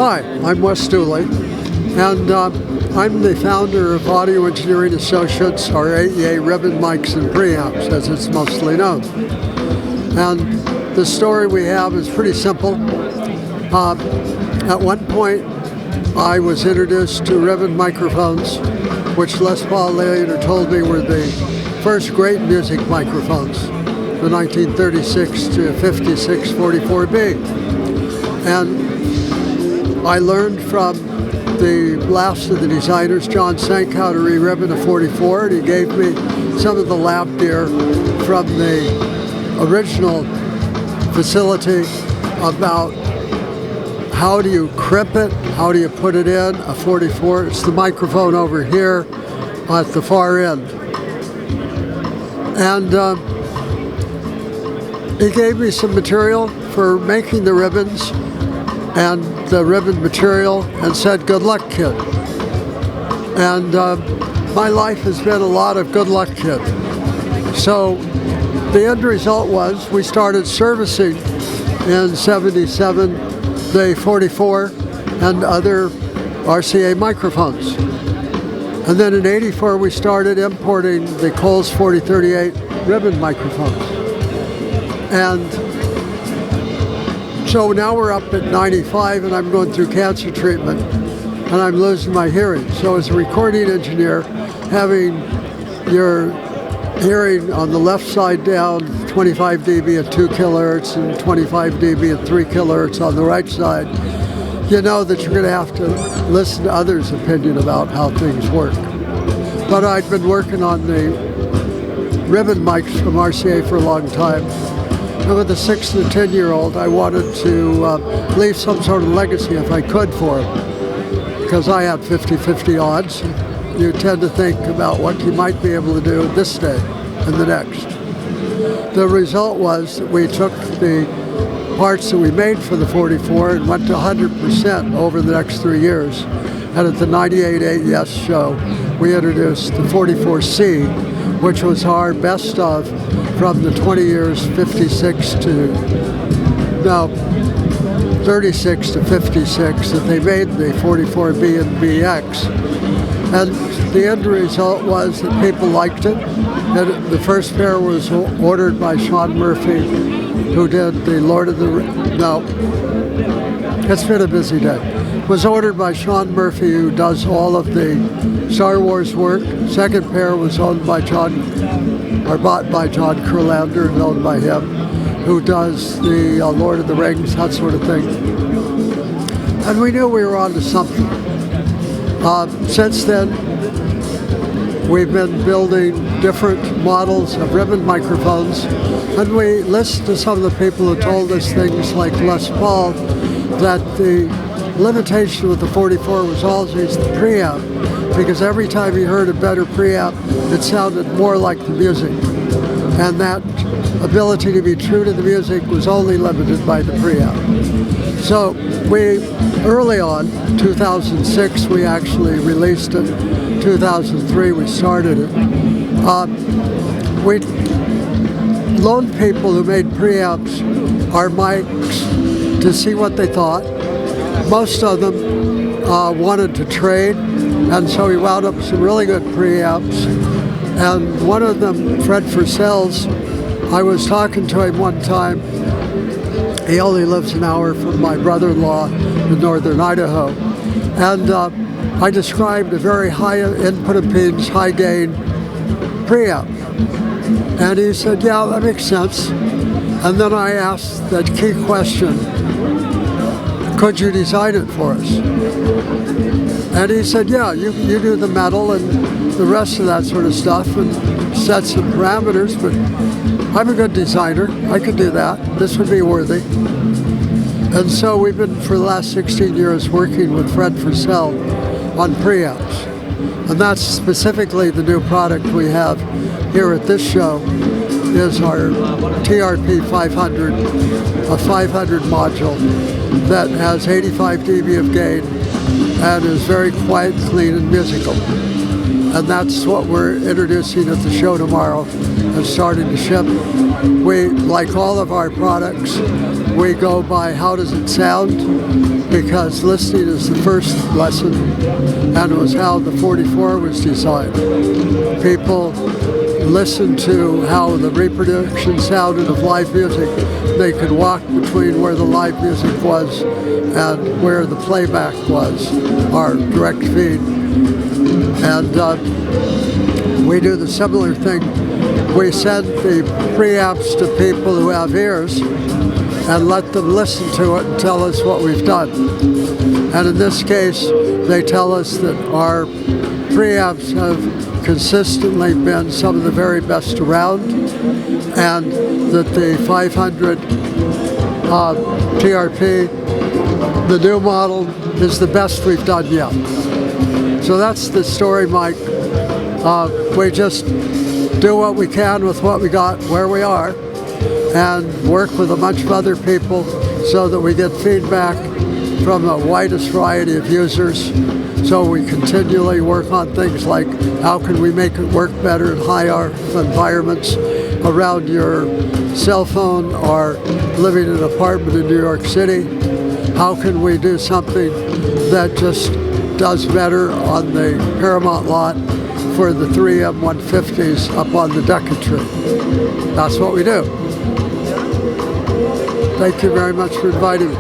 Hi, I'm Wes Dooley, and I'm the founder of Audio Engineering Associates, or AEA Ribbonmics and Preamps, as it's mostly known. And the story we have is pretty simple. At one point, I was introduced to ribbon microphones, which Les Paul later told me were the first great music microphones, the 1936 to 56 44B. And I learned from the last of the designers, John Sank, how to re-ribbon a 44, and he gave me some of the lab gear from the original facility about how do you crimp it, how do you put it in a 44. It's the microphone over here at the far end. And he gave me some material for making the ribbons and the ribbon material and said, "Good luck, kid." And my life has been a lot of good luck, kid. So the end result was we started servicing in '77 the 44 and other RCA microphones. And then in '84 we started importing the Coles 4038 ribbon microphones. And so now we're up at 95 and I'm going through cancer treatment and I'm losing my hearing. So as a recording engineer, having your hearing on the left side down 25 dB at 2 kilohertz and 25 dB at 3 kilohertz on the right side, you know that you're going to have to listen to others' opinion about how things work. But I'd been working on the ribbon mics from RCA for a long time. And with a 6 and a 10-year-old, I wanted to leave some sort of legacy if I could for him. Because I had 50-50 odds. You tend to think about what you might be able to do this day and the next. The result was that we took the parts that we made for the 44 and went to 100% over the next 3 years. And at the 98 AES show, we introduced the 44C, which was our best of from the 20 years 36 to 56 that they made the 44B and BX. And the end result was that people liked it. And the first pair was ordered by Sean Murphy, who did the Lord of the Rings. No, it's been a busy day. It was ordered by Sean Murphy, who does all of the Star Wars work. Second pair was owned by bought by John Kurlander and owned by him, who does the Lord of the Rings, that sort of thing. And we knew we were onto something. Since then, we've been building different models of ribbon microphones, and we listened to some of the people who told us things like Les Paul, that the limitation with the 44 was always the preamp, because every time he heard a better preamp, it sounded more like the music. And that ability to be true to the music was only limited by the preamp. So we, early on, 2006, we actually released it. 2003, we started it. We loaned people who made preamps our mics to see what they thought. Most of them wanted to trade, and so we wound up with some really good preamps. And one of them, Fred Furcell's, I was talking to him one time. He only lives an hour from my brother-in-law in northern Idaho. And I described a very high input impedance, high gain preamp. And he said, "Yeah, that makes sense." And then I asked that key question, "Could you design it for us?" And he said, "Yeah, you do the metal and the rest of that sort of stuff and set some parameters, but I'm a good designer. I could do that. This would be worthy." And so we've been, for the last 16 years, working with Fred Furcell on preamps. And that's specifically the new product we have here at this show, is our TRP 500, a 500 module that has 85 dB of gain and is very quiet, clean, and musical. And that's what we're introducing at the show tomorrow and starting to ship. We, like all of our products, we go by how does it sound, because listening is the first lesson, and it was how the 44 was designed. People listen to how the reproduction sounded of live music. They could walk between where the live music was and where the playback was, our direct feed. And we do the similar thing. We send the preamps to people who have ears and let them listen to it and tell us what we've done. And in this case, they tell us that our preamps have consistently been some of the very best around, and that the 500 TRP, the new model, is the best we've done yet. So that's the story, Mike. We just do what we can with what we got where we are, and work with a bunch of other people so that we get feedback from the widest variety of users. So we continually work on things like how can we make it work better in high RF environments around your cell phone or living in an apartment in New York City. How can we do something that just does better on the Paramount lot for the 3M 150s up on the Decatree. That's what we do. Thank you very much for inviting me.